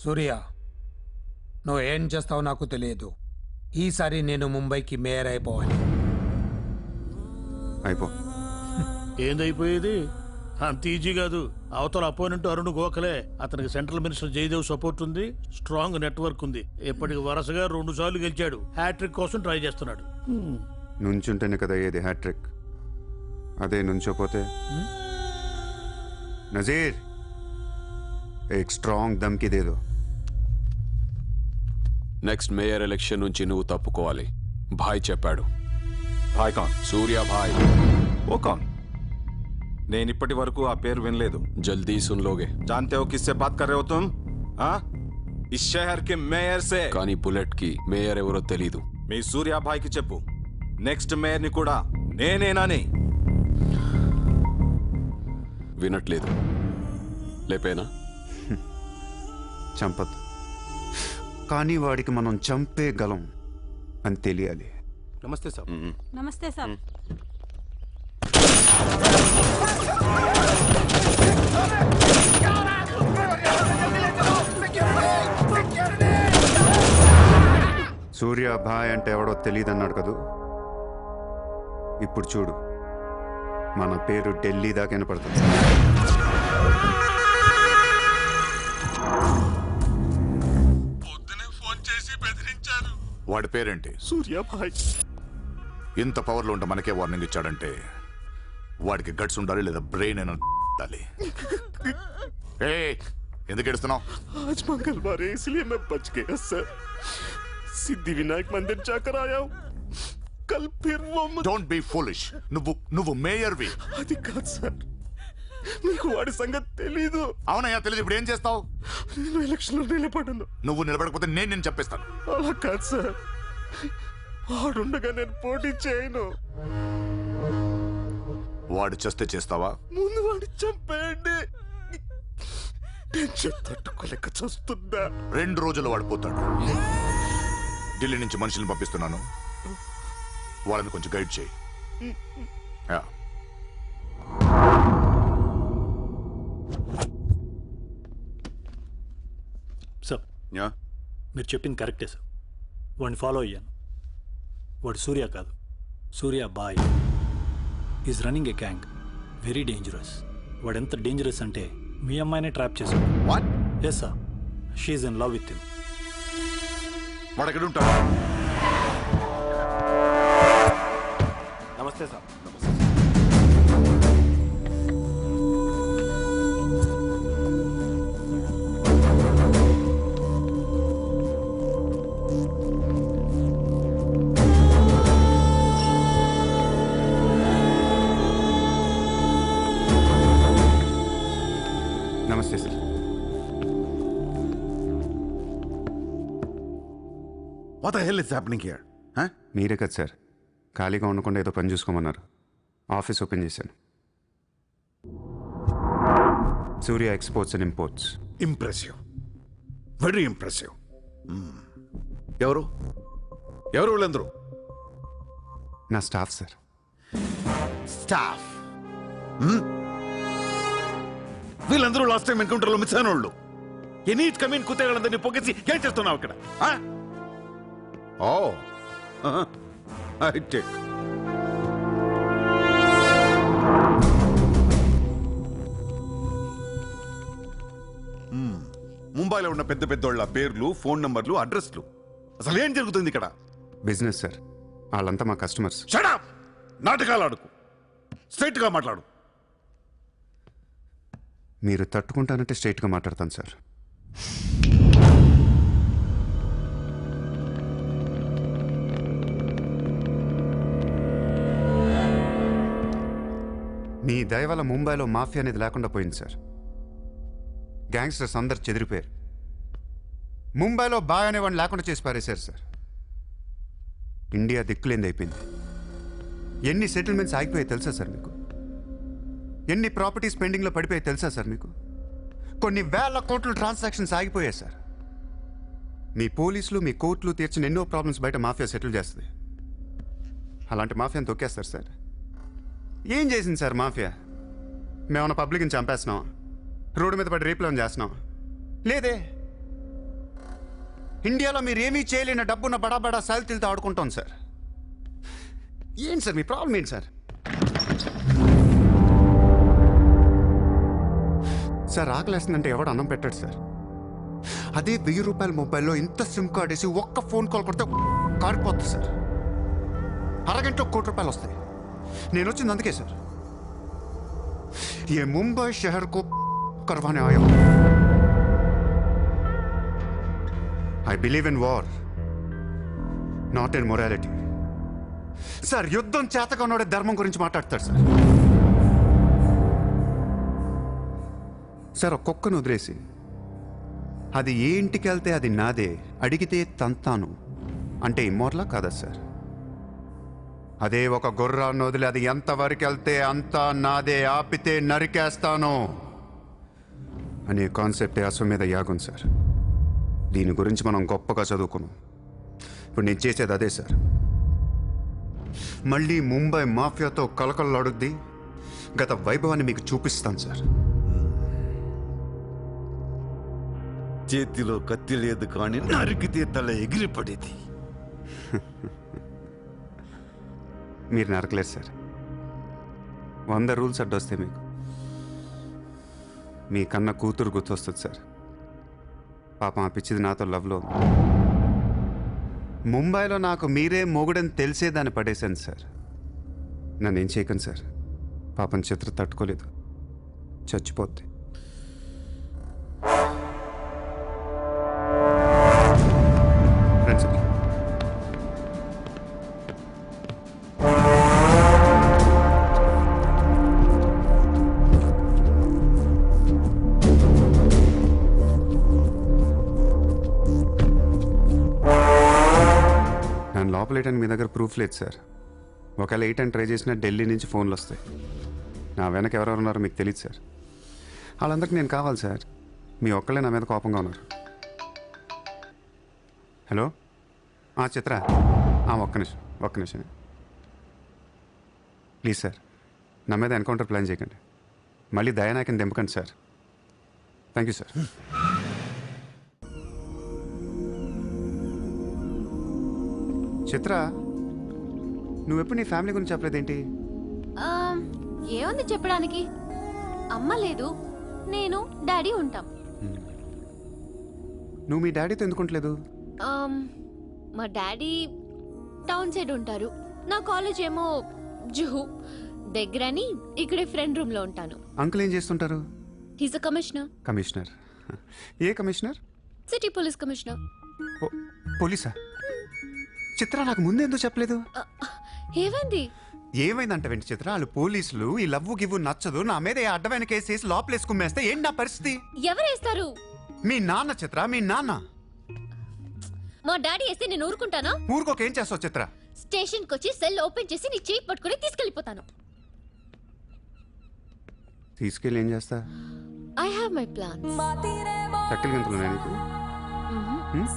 సూర్య, నువ్వు ఏం చేస్తావో నాకు తెలియదు. ఈసారి నేను ముంబైకి మేయర్ అయిపోవాలి. అయిపో. ఏందైపోయేది? అంత ఈజీ కాదు. అవతల అపోనెంట్ అరుణ్ గోఖలే. అతనికి సెంట్రల్ మినిస్టర్ జయదేవ్ సపోర్ట్ ఉంది, స్ట్రాంగ్ నెట్వర్క్ ఉంది. ఇప్పటికి వరుసగా 2 సార్లు గెలిచాడు. హ్యాట్రిక్ కోసం ట్రై చేస్తున్నాడు. నుంచుంటేనే కదా ఏది హ్యాట్రిక్. అదే నుంచోపోతే నజీర్ एक स्ट्रांग धमकी दे दो. నెక్స్ట్ మేయర్ ఎలక్షన్ నుంచి నువ్వు తప్పుకోవాలి. భాయ్ చెప్పాడు. भाई कौन? సూర్య భాయ్. वो कौन? నేను ఇప్పటి వరకు ఆ పేరు వినలేదు. జల్దీ సున్ లోగే. जानते हो किससे बात कर रहे हो तुम? हाँ? इस शहर के మేయర్ से. కానీ బుల్లెట్ కి మేయర్ ఎవరో తెలీదు. మీ సూర్య భాయ్కి చెప్పు, నెక్స్ట్ మేయర్ ని కూడా నేనేనని. వినట్లేదు. లేపేనా? చంపద్దు, కానీ వాడికి మనం చంపేయగలం అని తెలియాలి. నమస్తే సార్. నమస్తే సార్. సూర్య భాయ్ అంటే ఎవడో తెలియదు అన్నాడు కదూ. ఇప్పుడు చూడు, మన పేరు ఢిల్లీ దాకా వినపడుతుంది. వాడి పేరేంటి? సూర్య భాయ్. ఇంత పవర్లో ఉంటే మనకే వార్నింగ్ ఇచ్చాడంటే వాడికి గట్స్ ఉండాలి, లేదా బ్రెయిన్ అయినా ఉండాలి. ఎందుకు ఎడుస్తున్నావు? आज मंगलवार है इसलिए मैं बच गया सर. सिद्धि विनायक मंदिर जाकर आया हूँ. कल फिर वो డోంట్ బి ఫూలిష్. నువ్వు మేయర్వి. అది కాదు సార్, మీకు వాడి సంగతి తెలీదు. అవునయ్యా తెలియదు. ఇప్పుడు ఏం చేస్తావు? నేను ఎలక్షన్ లో నిలబడను. నువ్వు నిలబడకపోతే నేను చెప్పేస్తాను. అలా కాదు సార్, వాడుండగా నేను పోటీ చేయను. వాడు చేస్తే చేస్తావా? ముందు వాడి చంపేయండి. టెన్షన్ తట్టుకోలేక చూస్తున్నా. 2 రోజుల్లో వాడు పోతాడు. ఢిల్లీ నుంచి మనుషుల్ని పంపిస్తున్నాను, వాళ్ళని కొంచెం గైడ్ చేయి. సార్, మీరు చెప్పింది కరెక్టే సార్. వాడిని ఫాలో అయ్యాను. వాడు సూర్య కాదు, సూర్య బాయ్. Is running a gang. Very dangerous. వాడు ఎంత డేంజరస్ అంటే మీ అమ్మాయినే ట్రాప్ చేశాడు. What? Yes sir, she's in love with him. వాడు ఎక్కడ ఉంటాడు? నమస్తే సార్. నమస్తే sir. What the hell is happening here? Huh? మీరే కదా సార్ ఖాళీగా ఉండకుండా ఏదో పని చూసుకోమన్నారు. ఆఫీస్ ఓపెన్ చేశాను. Surya exports and imports. Impressive, very impressive. ఎవరు వీళ్ళందరూ? నా స్టాఫ్ సార్. స్టాఫ్? వీళ్ళందరూ లాస్ట్ టైం ఎన్కౌంటర్లో మిస్ అయిన వాళ్ళు. ఎనీట్ కమీన్ కుత్తేళ్ళందరినీ పొగేసి ఏం చేస్తున్నావు ఇక్కడ? Oh I take. ముంబైలో ఉన్న పెద్ద పెద్దోళ్ళ పేర్లు, ఫోన్ నంబర్లు, అడ్రస్లు. అసలు ఏం జరుగుతుంది ఇక్కడ? Business sir. వాళ్ళంతా మా కస్టమర్స్. Shut up! నాటకాలు ఆడుకు, స్ట్రైట్ గా మాట్లాడు. మీరు తట్టుకుంటానంటే స్ట్రైట్గా మాట్లాడతాను సార్. మీ దయ వల్ల ముంబైలో మాఫియా అనేది లేకుండా పోయింది సార్. గ్యాంగ్స్టర్స్ అందరు చెదిరిపోయారు. ముంబైలో బాయ్ అనేవాడిని లేకుండా చేసి పారేశారు సార్. ఇండియా దిక్కులేంది అయిపోయింది. ఎన్ని సెటిల్మెంట్స్ ఆగిపోయాయి తెలుసా సార్ మీకు? ఎన్ని ప్రాపర్టీస్ పెండింగ్లో పడిపోయాయి తెలుసా సార్ మీకు? కొన్ని వేల కోట్ల ట్రాన్సాక్షన్స్ ఆగిపోయాయి సార్. మీ పోలీసులు, మీ కోర్టులు తీర్చిన ఎన్నో ప్రాబ్లమ్స్ బయట మాఫియా సెటిల్ చేస్తుంది. అలాంటి మాఫియాని తొక్కేస్తారు సార్. ఏం చేసింది సార్ మాఫియా? మేమన్నా పబ్లిక్ని చంపేస్తున్నాం, రోడ్డు మీద పడి రేపులను చేస్తున్నాం? లేదే. ఇండియాలో మీరు ఏమీ చేయలేని డబ్బున్న బడా బడా సాల్తీలతో ఆడుకుంటాం సార్. ఏంటి సార్ మీ ప్రాబ్లం ఏంటి సార్? సార్ ఆకలేస్తుందంటే ఎవడు అన్నం పెట్టాడు సార్. అదే 1000 రూపాయల మొబైల్లో ఇంత సిమ్ కార్డ్ వేసి ఒక్క ఫోన్ కాల్ కొడితే కారిపోతుంది సార్. అరగంటలో 1 కోటి రూపాయలు వస్తాయి. నేను వచ్చింది అందుకే సార్. ये मुंबई शहर को करवाने आया हूं. I believe in war, not in morality. Sir యుద్ధం చేతకొన్నోడే ధర్మం గురించి మాట్లాడతాడు సార్. సార్ ఒక కుక్కను వదిలేసి అది ఏ ఇంటికి వెళ్తే అది నాదే, అడిగితే తంతాను అంటే ఇమ్మోర్లా కాదా సార్? అదే ఒక గుర్రాన్ని వదిలి అది ఎంతవరకు వెళ్తే అంతా నాదే, ఆపితే నరికేస్తాను అనే కాన్సెప్టే అశ్వమేధ యాగం సార్. దీని గురించి మనం గొప్పగా చదువుకున్నాం. ఇప్పుడు నేను చేసేది అదే సార్. మళ్ళీ ముంబై మాఫియాతో కలకలలాడుద్ది గత వైభవాన్ని మీకు చూపిస్తాను సార్. చేతిలో కత్తి లేదు కానీ నరికితే తల ఎగిరిపడేది. మీరు నరకలేదు సార్. 100 రూల్స్ అడ్డొస్తే మీకు మీ కన్న కూతురు గుర్తొస్తుంది సార్. పాపం ఆ పిచ్చిది నాతో లవ్లో ఉంది. ముంబైలో నాకు మీరే మొగుడని తెలిసేదాన్ని పడేశాను సార్. నన్ను ఏం చేయకండి సార్. పాపం చిత్ర తట్టుకోలేదు, చచ్చిపోద్ది. ఫ్రెండ్స్ నన్ను లోపలేయడానికి మీ దగ్గర ప్రూఫ్ లేదు సార్. ఒకవేళ 8 అని ట్రై చేసినా ఢిల్లీ నుంచి ఫోన్లు వస్తాయి. నా వెనక ఎవరెవరు ఉన్నారో మీకు తెలియదు సార్. వాళ్ళందరికీ నేను కావాలి సార్. మీ ఒక్కళ్ళే నా మీద కోపంగా ఉన్నారు. హలో చిత్ర, ఒక్క నిమిషం ప్లీజ్ సార్. నా మీద ఎన్కౌంటర్ ప్లాన్ చేయకండి. మళ్ళీ దయానాయకని దింపకండి sir. Thank you sir. Chitra, నువ్వెప్పుడు నీ ఫ్యామిలీ గురించి చెప్పలేదేంటి? ఏముంది చెప్పడానికి? అమ్మ లేదు, నేను డాడీ ఉంటాం. నువ్వు మీ డాడీతో ఎందుకుంటలేదు? మా డాడీ టౌన్ సైడ్ ఉంటారు. నా కాలేజ్ ఏమో జుహు దగ్గరని ఇక్కడే ఫ్రెండ్ రూమ్ లో ఉంటాను. అంకుల్ ఏం చేస్తుంటారు? He's a commissioner. కమిషనర్? ఏ కమిషనర్? City police commissioner. పోలీసా? చిత్ర, నాకు ముందు ఎందుకు చెప్పలేదు? ఏమైంది? ఏమైందంట వెంటి చిత్ర, వాళ్ళు పోలీసులు ఈ లవ్వు గివ్వు నచ్చదు నా మీద అడ్డమైన కేసేసి లోపలేసి కుమ్మేస్తే ఏంటి నా పరిస్థితి? ఎవరేస్తారు? మీ నాన్న చిత్ర, మీ నాన్న. మా డాడీ వేస్తే నేను ఊరుకుంటానా? ఊరుకోక ఏం చేస్తావు చిత్ర? స్టేషన్కి వచ్చి సెల్ ఓపెన్ చేసి నీ చేయి పట్టుకుని తీసుకెళ్ళిపోతాను. తీసుకెళ్ళి ఏం చేస్తా? I have my plans. చక్కలు గంతులు నీకు